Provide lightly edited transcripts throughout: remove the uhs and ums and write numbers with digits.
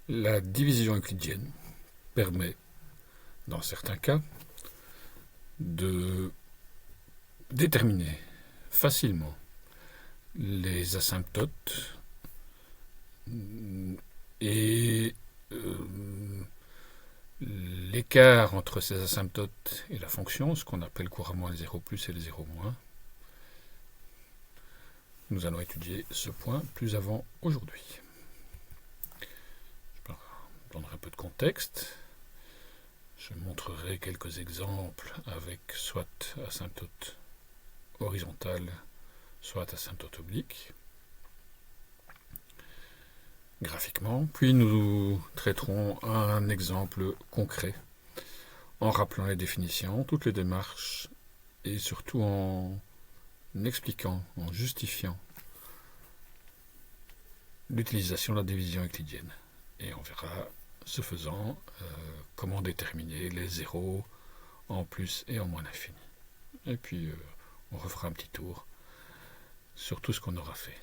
La division euclidienne permet, dans certains cas, de déterminer facilement les asymptotes et l'écart entre ces asymptotes et la fonction, ce qu'on appelle couramment le 0 plus et le 0 moins. Nous allons étudier ce point plus avant aujourd'hui. Je donnerai un peu de contexte. Je montrerai quelques exemples avec soit asymptote horizontale, soit asymptote oblique, graphiquement. Puis nous traiterons un exemple concret en rappelant les définitions, toutes les démarches et surtout en expliquant, en justifiant l'utilisation de la division euclidienne. Et on verra, ce faisant, comment déterminer les zéros en plus et en moins l'infini. Et puis, on refera un petit tour sur tout ce qu'on aura fait.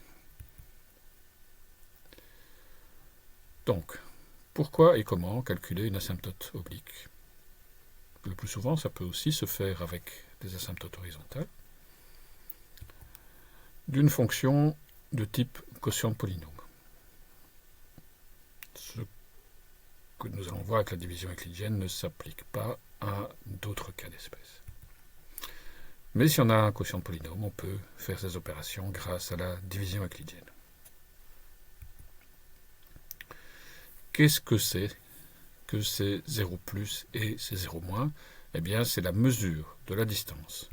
Donc, pourquoi et comment calculer une asymptote oblique? Le plus souvent, ça peut aussi se faire avec des asymptotes horizontales d'une fonction de type quotient de polynôme. Ce que nous allons voir avec la division euclidienne ne s'applique pas à d'autres cas d'espèce. Mais si on a un quotient de polynôme, on peut faire ces opérations grâce à la division euclidienne. Qu'est-ce que c'est que ces 0 plus et ces 0 moins? Eh bien, c'est la mesure de la distance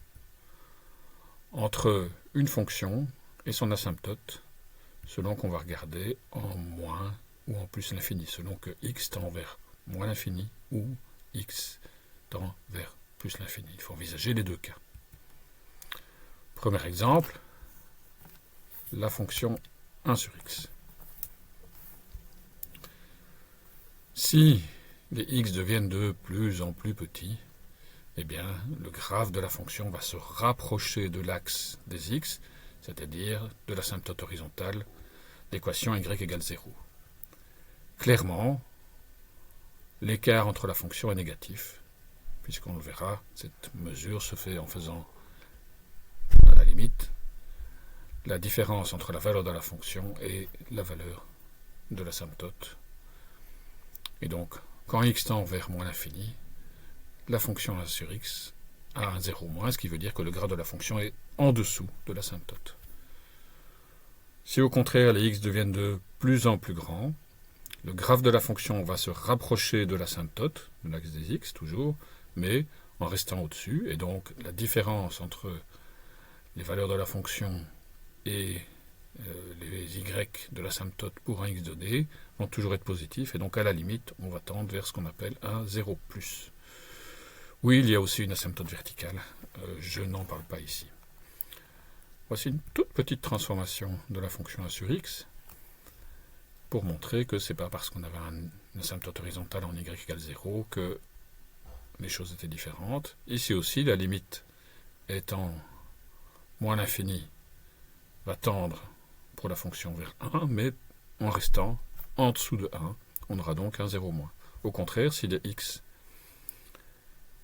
entre une fonction et son asymptote, selon qu'on va regarder en moins ou en plus l'infini, selon que x tend vers moins l'infini ou x tend vers plus l'infini. Il faut envisager les deux cas. Premier exemple, la fonction 1 sur x. Si les x deviennent de plus en plus petits, eh bien, le graphe de la fonction va se rapprocher de l'axe des x, c'est-à-dire de l'asymptote horizontale d'équation y égale 0. Clairement, l'écart entre la fonction est négatif, puisqu'on le verra, cette mesure se fait en faisant, à la limite, la différence entre la valeur de la fonction et la valeur de l'asymptote. Et donc, quand x tend vers moins l'infini, la fonction 1 sur x a un 0 moins, ce qui veut dire que le graphe de la fonction est en dessous de l'asymptote. Si au contraire les x deviennent de plus en plus grands, le graphe de la fonction va se rapprocher de l'asymptote, de l'axe des x toujours, mais en restant au-dessus, et donc la différence entre les valeurs de la fonction et les y de l'asymptote pour un x donné vont toujours être positifs, et donc à la limite, on va tendre vers ce qu'on appelle un 0 plus. Oui, il y a aussi une asymptote verticale, je n'en parle pas ici. Voici une toute petite transformation de la fonction 1 sur x, pour montrer que ce n'est pas parce qu'on avait une asymptote horizontale en y égale 0 que les choses étaient différentes. Ici aussi, la limite étant moins l'infini va tendre pour la fonction vers 1, mais en restant en dessous de 1, on aura donc un 0 moins. Au contraire, si les x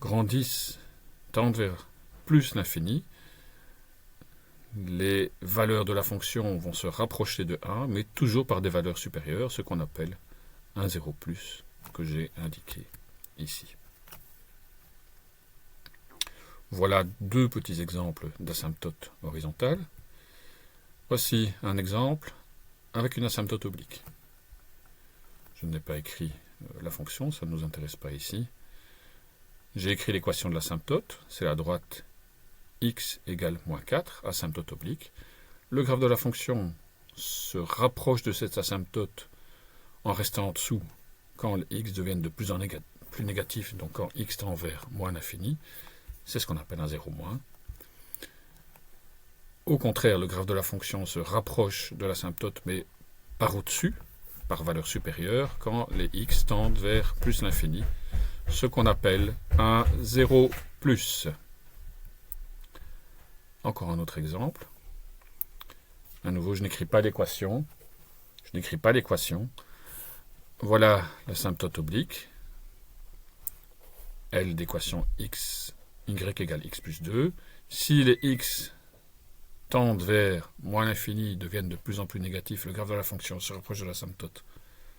grandissent, tendent vers plus l'infini, les valeurs de la fonction vont se rapprocher de 1, mais toujours par des valeurs supérieures, ce qu'on appelle un 0 plus, que j'ai indiqué ici. Voilà deux petits exemples d'asymptotes horizontales. Voici un exemple avec une asymptote oblique. Je n'ai pas écrit la fonction, ça ne nous intéresse pas ici. J'ai écrit l'équation de l'asymptote, c'est la droite x égale moins 4, asymptote oblique. Le graphe de la fonction se rapproche de cette asymptote en restant en dessous quand les x deviennent de plus en plus négatifs, donc quand x tend vers moins l'infini. C'est ce qu'on appelle un 0 moins. Au contraire, le graphe de la fonction se rapproche de l'asymptote, mais par au-dessus, par valeur supérieure, quand les x tendent vers plus l'infini, ce qu'on appelle un 0 plus. Encore un autre exemple. À nouveau, je n'écris pas d'équation. voilà l'asymptote oblique. L d'équation x, y égale x plus 2. Si les x tendent vers moins l'infini, deviennent de plus en plus négatifs, le graphe de la fonction se rapproche de l'asymptote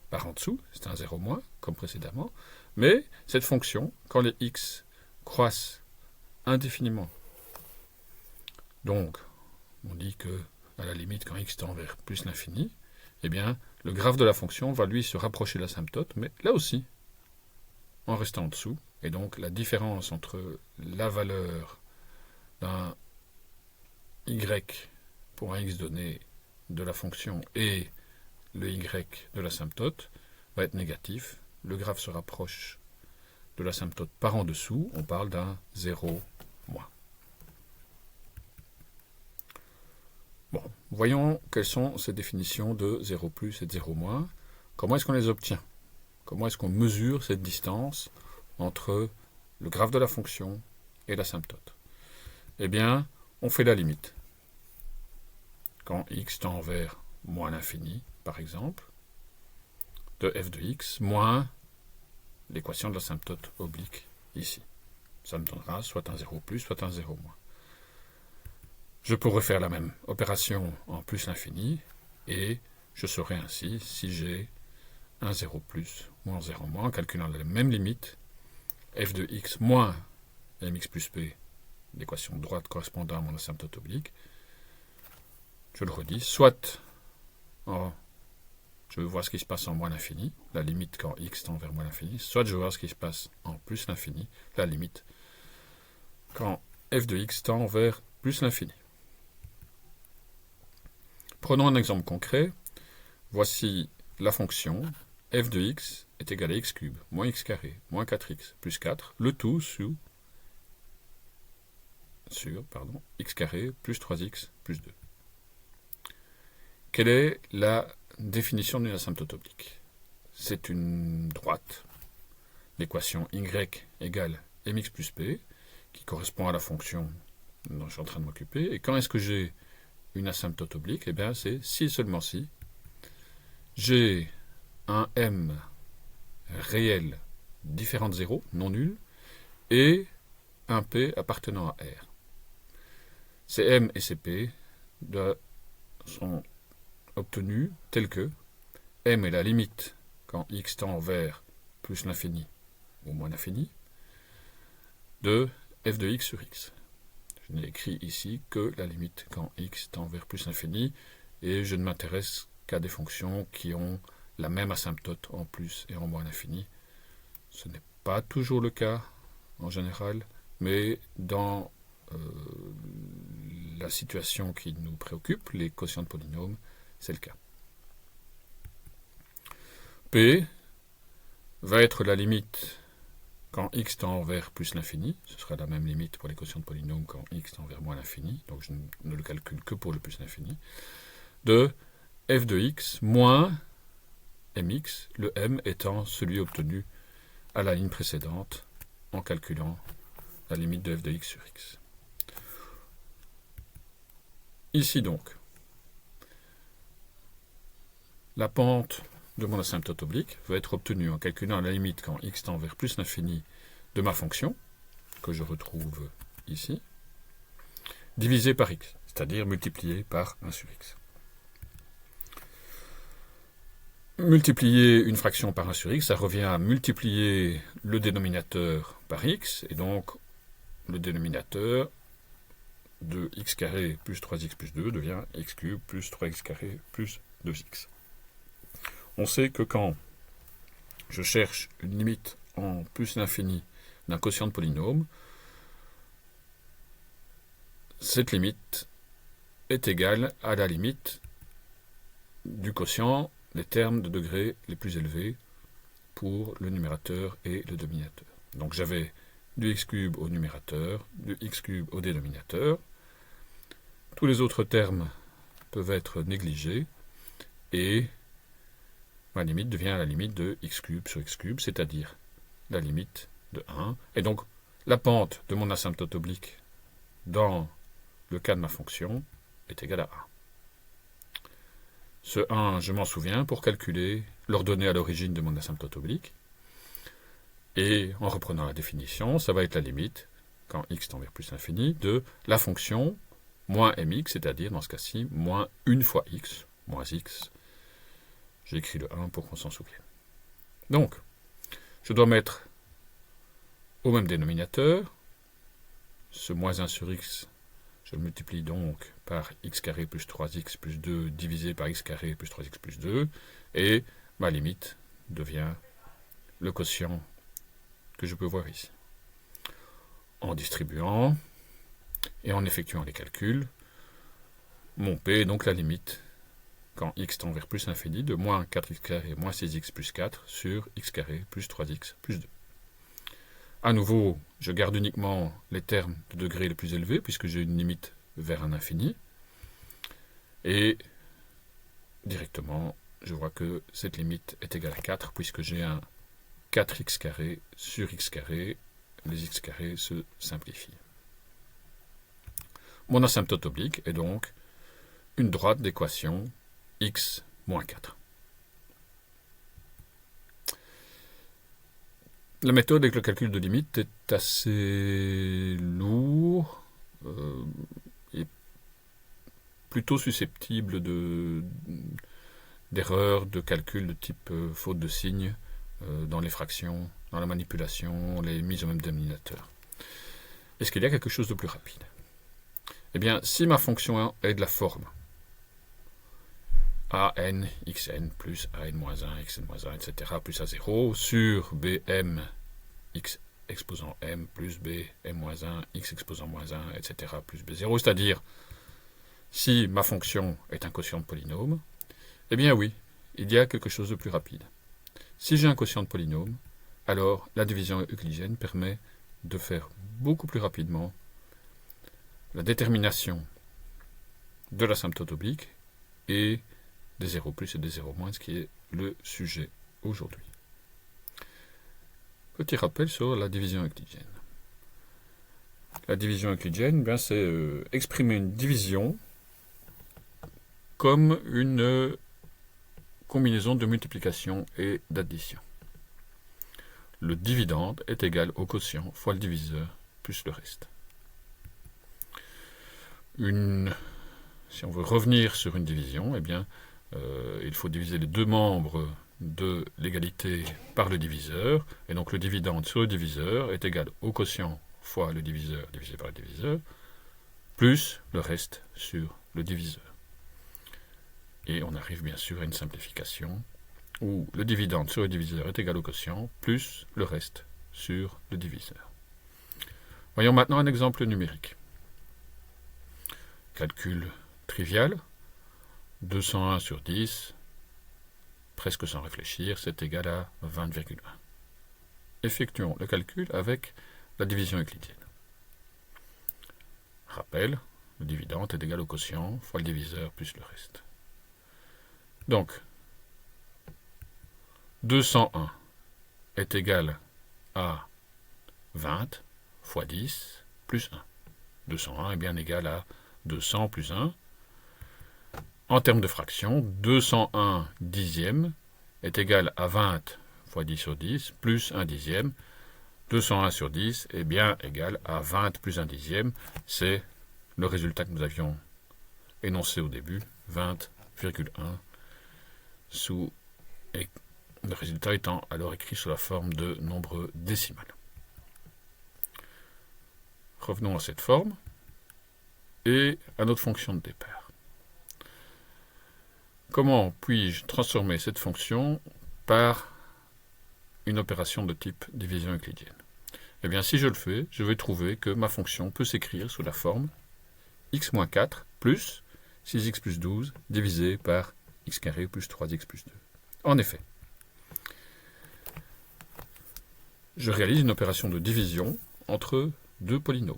par en dessous, c'est un 0 moins, comme précédemment. Mais cette fonction, quand les x croissent indéfiniment, donc on dit que, à la limite, quand x tend vers plus l'infini, eh bien, le graphe de la fonction va lui se rapprocher de l'asymptote, mais là aussi, en restant en dessous. Et donc, la différence entre la valeur d'un y pour un x donné de la fonction et le y de l'asymptote va être négatif. Le graphe se rapproche de l'asymptote par en dessous. On parle d'un 0 moins. Bon, voyons quelles sont ces définitions de 0 plus et de 0 moins. Comment est-ce qu'on les obtient? Comment est-ce qu'on mesure cette distance entre le graphe de la fonction et l'asymptote? Eh bien, on fait la limite. Quand x tend vers moins l'infini, par exemple, de f de x moins l'équation de l'asymptote oblique ici. Ça me donnera soit un 0 plus, soit un 0 moins. Je pourrais faire la même opération en plus l'infini, et je saurais ainsi si j'ai un 0 plus ou un 0 moins, en calculant la même limite, f de x moins mx plus p, l'équation de droite correspondant à mon asymptote oblique. Je le redis, soit je veux voir ce qui se passe en moins l'infini, la limite quand x tend vers moins l'infini, soit je veux voir ce qui se passe en plus l'infini, la limite quand f de x tend vers plus l'infini. Prenons un exemple concret. Voici la fonction f de x est égal à x cube, moins x carré, moins 4x, plus 4, le tout sur x carré, plus 3x, plus 2. Quelle est la définition d'une asymptote oblique? C'est une droite, l'équation y égale mx plus p, qui correspond à la fonction dont je suis en train de m'occuper. Et quand est-ce que j'ai une asymptote oblique? Eh bien, c'est si et seulement si j'ai un m réel différent de 0, non nul, et un p appartenant à R. Ces m et ces p sont obtenus tels que m est la limite quand x tend vers plus l'infini ou moins l'infini de f de x sur x. Je n'ai écrit ici que la limite quand x tend vers plus l'infini, et je ne m'intéresse qu'à des fonctions qui ont la même asymptote en plus et en moins l'infini. Ce n'est pas toujours le cas en général, mais dans la situation qui nous préoccupe, les quotients de polynômes, c'est le cas. P va être la limite quand x tend vers plus l'infini, ce sera la même limite pour les quotients de polynômes quand x tend vers moins l'infini, donc je ne le calcule que pour le plus l'infini, de f de x moins mx, le m étant celui obtenu à la ligne précédente en calculant la limite de f de x sur x. Ici donc, la pente de mon asymptote oblique va être obtenue en calculant la limite quand x tend vers plus l'infini de ma fonction, que je retrouve ici, divisé par x, c'est-à-dire multiplié par 1 sur x. Multiplier une fraction par 1 sur x, ça revient à multiplier le dénominateur par x, et donc le dénominateur de x carré plus 3x plus 2 devient x cube plus 3x carré plus 2x. On sait que quand je cherche une limite en plus l'infini d'un quotient de polynôme, cette limite est égale à la limite du quotient des termes de degré les plus élevés pour le numérateur et le dénominateur. Donc j'avais du x cube au numérateur, du x cube au dénominateur. Tous les autres termes peuvent être négligés, et ma limite devient la limite de x cube sur x cube, c'est-à-dire la limite de 1. Et donc, la pente de mon asymptote oblique dans le cas de ma fonction est égale à 1. Ce 1, je m'en souviens pour calculer l'ordonnée à l'origine de mon asymptote oblique. Et en reprenant la définition, ça va être la limite, quand x tend vers plus l'infini, de la fonction moins mx, c'est-à-dire dans ce cas-ci, moins 1 fois x, moins x. J'ai écrit le 1 pour qu'on s'en souvienne. Donc, je dois mettre au même dénominateur, ce moins 1 sur x, je le multiplie donc par x carré plus 3x plus 2 divisé par x carré plus 3x plus 2, et ma limite devient le quotient que je peux voir ici. En distribuant et en effectuant les calculs, mon P est donc la limite, quand x tend vers plus l'infini, de moins 4x carré moins 6x plus 4 sur x carré plus 3x plus 2. À nouveau, je garde uniquement les termes de degré les plus élevés, puisque j'ai une limite vers un infini. Et directement, je vois que cette limite est égale à 4, puisque j'ai un 4x carré sur x carré, les x carrés se simplifient. Mon asymptote oblique est donc une droite d'équation x moins 4. La méthode avec le calcul de limite est assez lourde et plutôt susceptible d'erreurs de calcul de type faute de signe dans les fractions, dans la manipulation, les mises au même dénominateur. Est-ce qu'il y a quelque chose de plus rapide? Eh bien, si ma fonction est de la forme an xn plus an-1 xn-1, etc., plus a0, sur bm x exposant m plus bm-1 x exposant -1, etc., plus b0, c'est-à-dire, si ma fonction est un quotient de polynôme, eh bien oui, il y a quelque chose de plus rapide. Si j'ai un quotient de polynôme, alors la division euclidienne permet de faire beaucoup plus rapidement la détermination de l'asymptote oblique et des 0 plus et des 0 moins, ce qui est le sujet aujourd'hui. Petit rappel sur la division euclidienne. La division euclidienne, bien, c'est exprimer une division comme une combinaison de multiplication et d'addition. Le dividende est égal au quotient fois le diviseur plus le reste. Si on veut revenir sur une division, eh bien, il faut diviser les deux membres de l'égalité par le diviseur, et donc le dividende sur le diviseur est égal au quotient fois le diviseur divisé par le diviseur, plus le reste sur le diviseur. Et on arrive bien sûr à une simplification où le dividende sur le diviseur est égal au quotient, plus le reste sur le diviseur. Voyons maintenant un exemple numérique. Calcul trivial. 201 sur 10, presque sans réfléchir, c'est égal à 20,1. Effectuons le calcul avec la division euclidienne. Rappel, le dividende est égal au quotient fois le diviseur plus le reste. Donc, 201 est égal à 20 fois 10 plus 1. 201 est bien égal à 200 plus 1. En termes de fraction, 201 dixièmes est égal à 20 fois 10 sur 10 plus 1 dixième. 201 sur 10 est bien égal à 20 plus 1 dixième. C'est le résultat que nous avions énoncé au début, 20,1, et le résultat étant alors écrit sous la forme de nombre décimal. Revenons à cette forme et à notre fonction de départ. Comment puis-je transformer cette fonction par une opération de type division euclidienne? Eh bien, si je le fais, je vais trouver que ma fonction peut s'écrire sous la forme x-4 plus 6x plus 12 divisé par x carré plus 3x plus 2. En effet, je réalise une opération de division entre deux polynômes.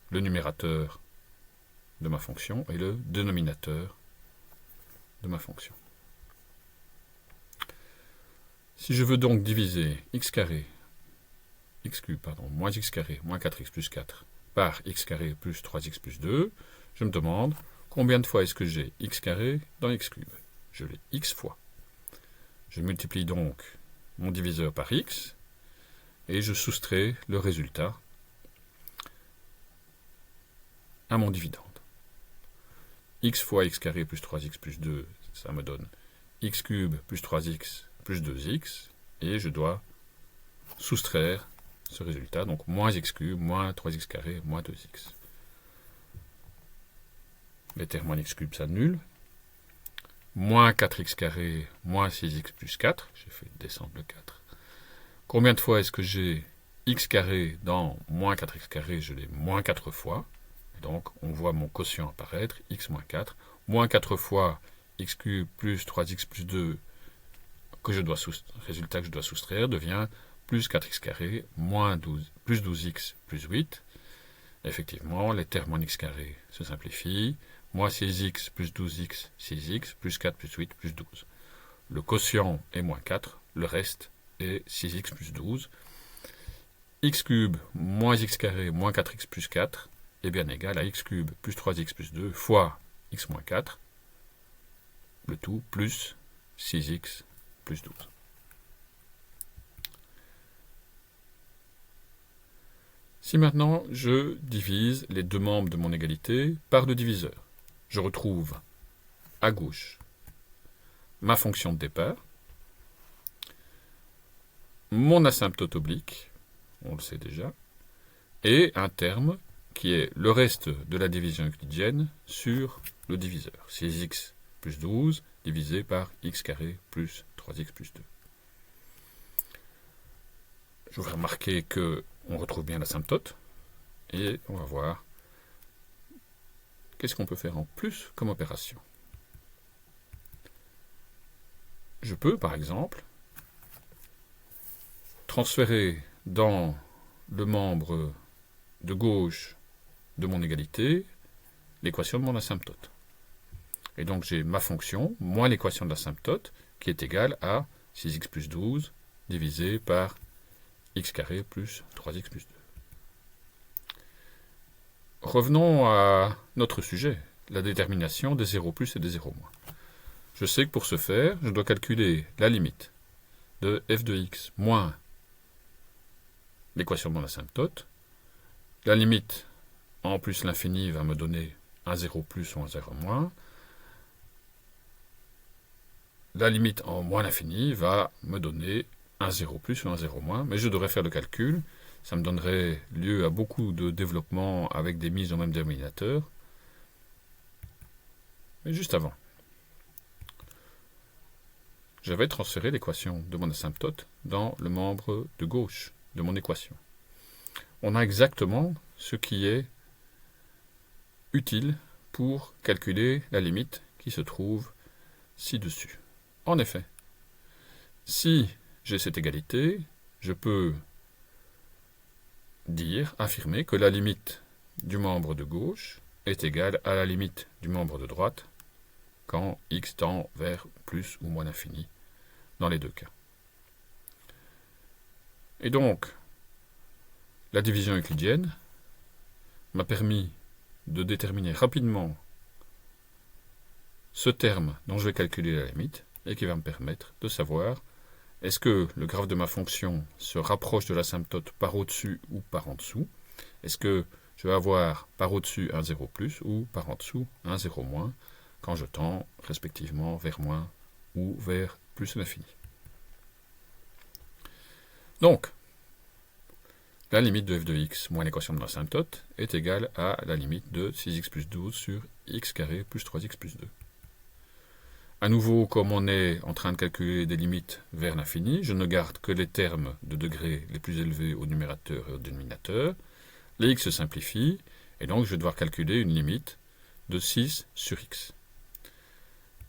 Le numérateur de ma fonction et le dénominateur de ma fonction. Si je veux donc diviser x carré, moins x carré moins 4x plus 4 par x carré plus 3x plus 2, je me demande Combien de fois est-ce que j'ai x carré dans x cube? Je l'ai x fois. Je multiplie donc mon diviseur par x, et je soustrais le résultat à mon dividende. X fois x carré plus 3x plus 2, ça me donne x cube plus 3x plus 2x, et je dois soustraire ce résultat, donc moins x cube, moins 3x carré, moins 2x. Les termes moins x cube s'annulent. Moins 4x carré, moins 6x plus 4, j'ai fait descendre le 4. Combien de fois est-ce que j'ai x carré dans moins 4x carré? Je l'ai moins 4 fois. Et donc, on voit mon quotient apparaître, x moins 4. Moins 4 fois x cube plus 3x plus 2, résultat que je dois soustraire, devient plus 4x carré, moins 12, plus 12x plus 8. Effectivement, les termes en x carré se simplifient. Moins 6x plus 12x, 6x, plus 4 plus 8 plus 12. Le quotient est moins 4, le reste est 6x plus 12. X cube moins x carré moins 4x plus 4 est bien égal à x cube plus 3x plus 2 fois x moins 4, le tout plus 6x plus 12. Si maintenant je divise les deux membres de mon égalité par le diviseur, je retrouve à gauche ma fonction de départ, mon asymptote oblique, on le sait déjà, et un terme qui est le reste de la division euclidienne sur le diviseur. 6x plus 12 divisé par x carré plus 3x plus 2. Je voudrais remarquer qu'on retrouve bien l'asymptote, et on va voir qu'est-ce qu'on peut faire en plus comme opération. Je peux, par exemple, transférer dans le membre de gauche de mon égalité l'équation de mon asymptote. Et donc j'ai ma fonction moins l'équation de l'asymptote qui est égale à 6x plus 12 divisé par x carré plus 3x plus 2. Revenons à notre sujet, la détermination des 0 plus et des 0 moins. Je sais que pour ce faire, je dois calculer la limite de f de x moins l'équation de mon asymptote. La limite en plus l'infini va me donner un 0 plus ou un 0 moins. La limite en moins l'infini va me donner un 0 plus ou un 0 moins, mais je devrais faire le calcul. Ça me donnerait lieu à beaucoup de développement avec des mises au même dénominateur. Mais juste avant, je vais transférer l'équation de mon asymptote dans le membre de gauche de mon équation. On a exactement ce qui est utile pour calculer la limite qui se trouve ci-dessus. En effet, si j'ai cette égalité, je peux affirmer que la limite du membre de gauche est égale à la limite du membre de droite quand x tend vers plus ou moins l'infini dans les deux cas. Et donc, la division euclidienne m'a permis de déterminer rapidement ce terme dont je vais calculer la limite et qui va me permettre de savoir est-ce que le graphe de ma fonction se rapproche de l'asymptote par au-dessus ou par en dessous? Est-ce que je vais avoir par au-dessus un 0 plus ou par en dessous un 0 moins quand je tends respectivement vers moins ou vers plus l'infini? Donc, la limite de f de x moins l'équation de l'asymptote est égale à la limite de 6x plus 12 sur x carré plus 3x plus 2. À nouveau, comme on est en train de calculer des limites vers l'infini, je ne garde que les termes de degré les plus élevés au numérateur et au dénominateur. Les x se simplifient, et donc je vais devoir calculer une limite de 6 sur x.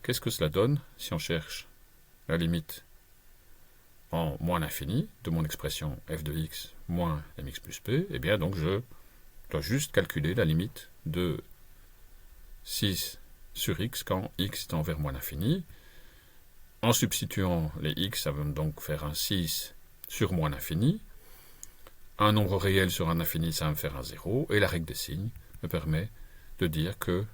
Qu'est-ce que cela donne si on cherche la limite en moins l'infini de mon expression f de x moins mx plus p? Eh bien, donc je dois juste calculer la limite de 6 sur x quand x tend vers moins l'infini. En substituant les x, ça va donc faire un 6 sur moins l'infini. Un nombre réel sur un infini, ça va me faire un 0. Et la règle des signes me permet de dire que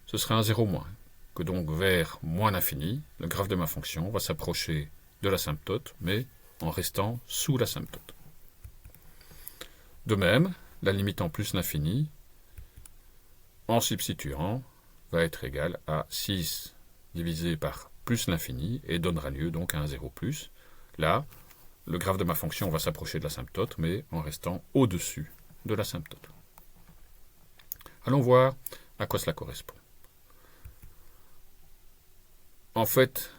ce sera un 0 moins, que donc vers moins l'infini, le graphe de ma fonction va s'approcher de l'asymptote, mais en restant sous l'asymptote. De même, la limite en plus l'infini, en substituant, va être égale à 6 divisé par plus l'infini et donnera lieu donc à un 0 plus. Là, le graphe de ma fonction va s'approcher de l'asymptote, mais en restant au-dessus de l'asymptote. Allons voir à quoi cela correspond. En fait,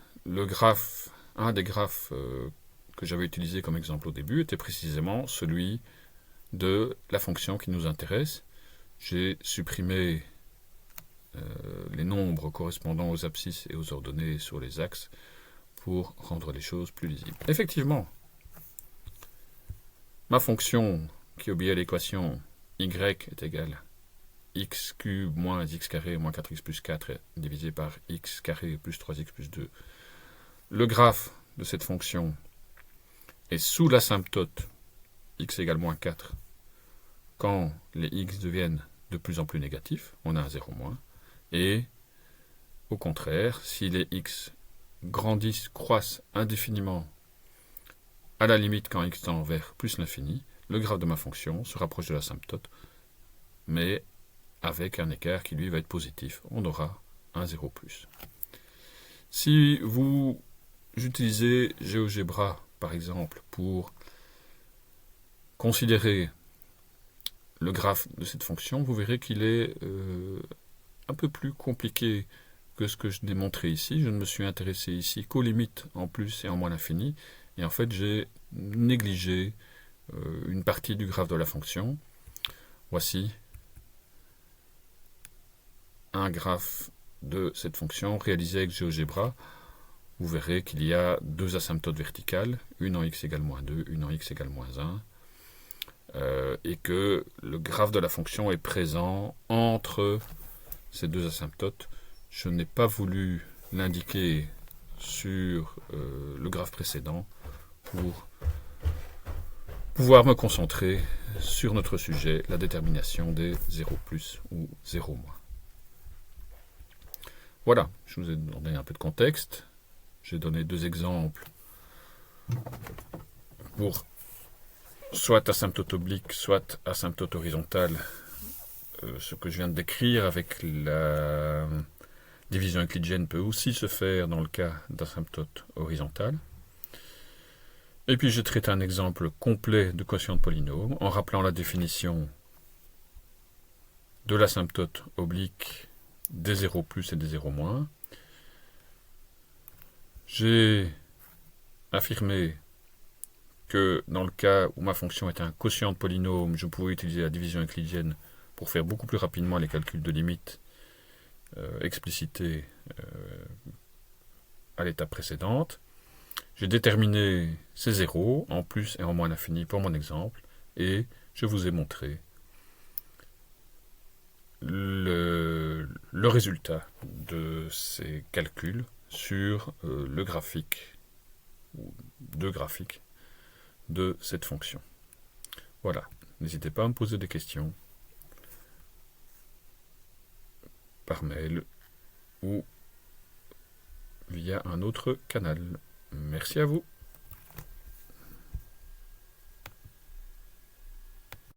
un des graphes que j'avais utilisé comme exemple au début était précisément celui de la fonction qui nous intéresse. J'ai supprimé les nombres correspondant aux abscisses et aux ordonnées sur les axes pour rendre les choses plus lisibles. Effectivement, ma fonction qui obéit à l'équation y est égale x cube moins x carré moins 4x plus 4 divisé par x carré plus 3x plus 2. Le graphe de cette fonction est sous l'asymptote x égale moins 4 quand les x deviennent de plus en plus négatifs, on a un 0 moins, et au contraire, si les x grandissent, croissent indéfiniment à la limite quand x tend vers plus l'infini, le graphe de ma fonction se rapproche de l'asymptote, mais avec un écart qui lui va être positif. On aura un 0 plus. Si vous utilisez GeoGebra, par exemple, pour considérer le graphe de cette fonction, vous verrez qu'il est un peu plus compliqué que ce que je démontrais ici. Je ne me suis intéressé ici qu'aux limites en plus et en moins l'infini, et en fait j'ai négligé une partie du graphe de la fonction. Voici un graphe de cette fonction réalisé avec GeoGebra. Vous verrez qu'il y a deux asymptotes verticales, une en x égale moins 2, une en x égale moins 1, et que le graphe de la fonction est présent entre ces deux asymptotes. Je n'ai pas voulu l'indiquer sur le graphe précédent pour pouvoir me concentrer sur notre sujet, la détermination des 0 plus ou 0 moins. Voilà, je vous ai donné un peu de contexte. J'ai donné deux exemples pour soit asymptote oblique, soit asymptote horizontale. Ce que je viens de décrire avec la division euclidienne peut aussi se faire dans le cas d'asymptote horizontale. Et puis j'ai traité un exemple complet de quotient de polynôme en rappelant la définition de l'asymptote oblique des 0 plus et des 0 moins. J'ai affirmé que dans le cas où ma fonction était un quotient de polynôme, je pouvais utiliser la division euclidienne pour faire beaucoup plus rapidement les calculs de limites explicités à l'étape précédente. J'ai déterminé ces zéros en plus et en moins l'infini pour mon exemple, et je vous ai montré le résultat de ces calculs sur le graphique, ou deux graphiques, de cette fonction. Voilà, n'hésitez pas à me poser des questions par mail ou via un autre canal. Merci à vous.